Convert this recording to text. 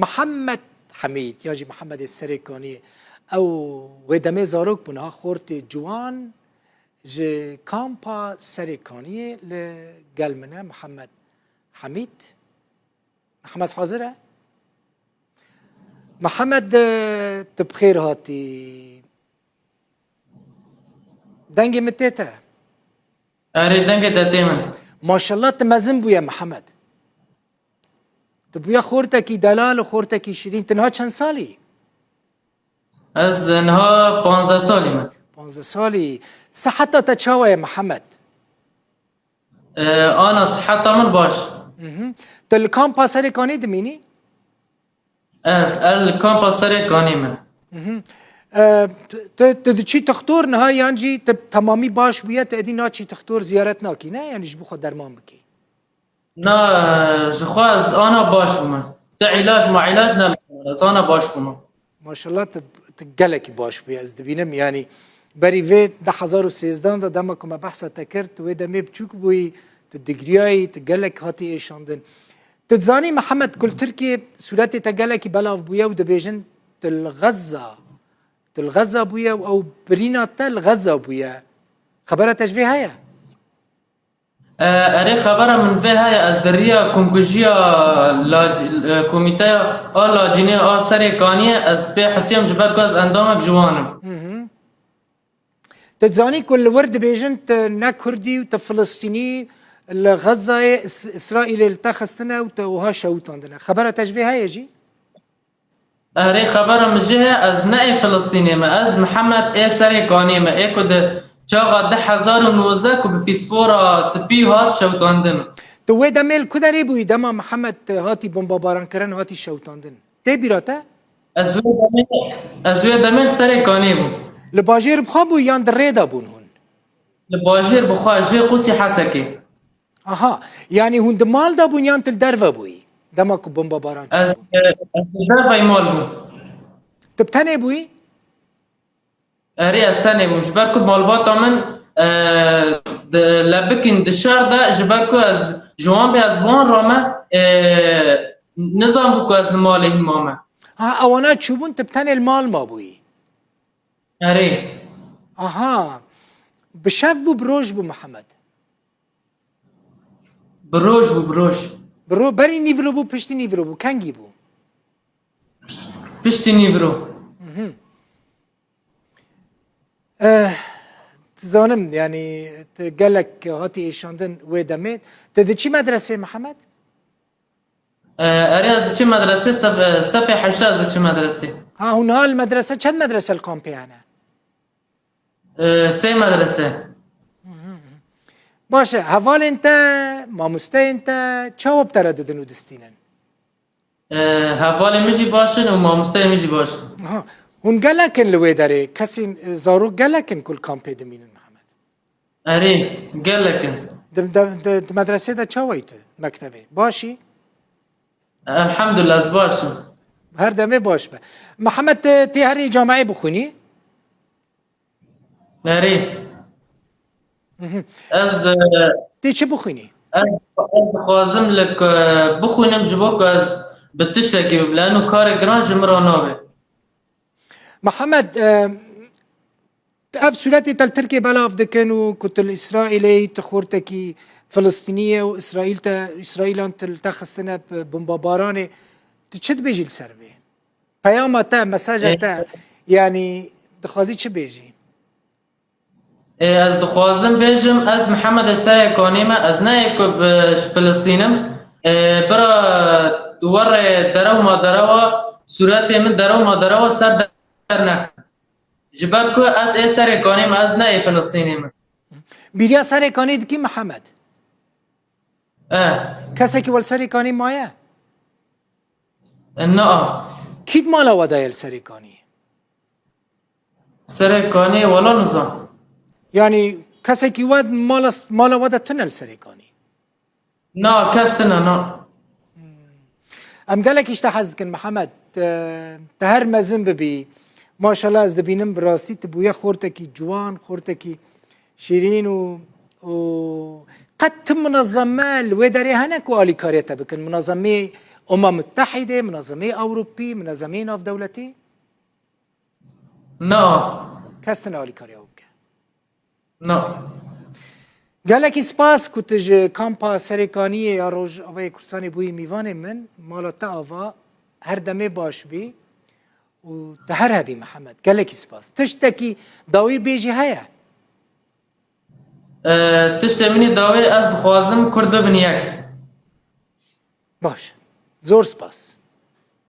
محمد حمید یا جی محمد سرکانی او ودمه زاروک بونها خورت جوان جه کامپا سرکانی لگلمنه محمد حمید. محمد حاضره؟ محمد تبخير هاتي دنگي متيتا اري دنگي تتيمن ما شاء الله تمزن بويا محمد تبويا خورتكي دلال وخورتكي شيرين تنها چند سالي؟ از انها 15 سالي من 15 سالي. صحتها تتشاوى يا محمد؟ انا صحتها من باش. تل كامبا سريكاني دميني؟ از الكامبا سريكاني من تدچی تختور نها یعنی تمامی باش بیه تدی ناچی تختور زیارت ناکی نه یعنی جبو خود درمان بکی نا جخواز انا باش بمن تا علاج ما علاج نه از انا باش بمن ماشاءالله تگلکی باش بیه از دبینم یعنی بری وی 2013 دا دما کما بحث تکرد و دمی بچوک بوی تدگریای تگلک هاتی ایشاندن تزانی محمد کل ترکی صورت تگلکی بلاف بویه و دبیجن الغزة بويا او برينا تل غزة بويا خبرها تشبيه هيا اري خبره من في هاي از دريا كونكوجيا لا كوميتيا لا جيني سريكانيه از بي حسيم جبر كاز اندامك جوانم تتزاني كل ورد بيجن نا كردي وتفلسطيني الغزة اسرائيل التخستنا وها شوتاندنا خبرها تشبيه هيا جي اري خبره من جهه از ناي فلسطيني ما از محمد سريكاني ما كد جاغا 2019 كو بفيسفورا سبي هات شوتاندن تو وي دمل كدري بو دما محمد هاتي بمباران كرن هاتي شوتاندن تي بيراته ازوي دمل سريكاني بو لباجير بخابو يان دريدا بون هون لباجير بخا جي قوسي حسكي اها يعني هون دمال دا بون يان تل درفا بوي دما كو بمباران از درفا مال بو تبتني بوي اري استني بو جبركو مالباتا من لبكن دشار دا جبركو از جوان بي از بون راما نظام بكو از المال ماما ها اوانا تشوفون تبتني المال ما بوي اري اها بشاف بو بروج بو محمد بروج برو بري نيفرو بو پشتي نيفرو بو كنگي بو پشتي نيفرو تزانم يعني قالك هاتي ايشاندن ويدمت تدي چي مدرسة محمد؟ اريد چه مدرسه صفحه 8 چه مدرسه ها هنا المدرسة چند مدرسة الكامبي انا؟ 3 مدرسه باشه حوال انت ماموسته انت چاوب ترددن و دستينن؟ حوال میجي باشن و ماموسته میجي باشن هون قالكن لوي داري كسين زارو قالكن كل كامبي دمين محمد اري قالكن د مدرسه دا چاويت مكتبه باشي الحمد لله از باشم هر دمه باش به محمد تي هري جامعه بخوني اري از تي چه بخوني از خوازم لك بخونم جبوك از بتشتكي لانه كار جران جمرا نابه محمد اف سورتي تل تركي بلاف دكنو كنت الاسرائيلي تخورتكي فلسطينيه واسرائيل اسرائيل تلتخستنا بمبارانه تشد بيجي السربي بيامتا مساجتا يعني دخوازي چه بيجي از دخوازم بيجم از محمد السريكاني ما از نايك بفلسطينم برا ور درو ما دروا سورتي من درو ما دروا سر در نخ جبركو از سريكاني ما از ناي فلسطيني ما بيريا سريكاني دكي محمد كسكي والسريكاني مايا نا كيد مالا ودايا السريكاني سريكاني ولا نظام يعني كسكي ود مالا ودا تنل سريكاني نا كستنا نا ام قالك اشتحزكن محمد تهر مزن ببي ما شاء الله از دبینم براستی تبویا خورتکی جوان خورتکی شیرین و قد منظمه الوی داری هنک و آلی کاریتا بکن منظمه متحدة، منظمة أوروبية، منظمة ناف دولتي؟ نا كستن آلی کاری او بکه. نا گلکی سپاس کتج کامپا سرکانی یا روز آوای کورسانی بوی میوان من مالا تا آوا هر دمه باش بی و تهر هبی محمد گلکی سپاس تشتکی داوی بیجی هیا تشتی منی داوی از دخوازم کرد ببین یک باش زور سپاس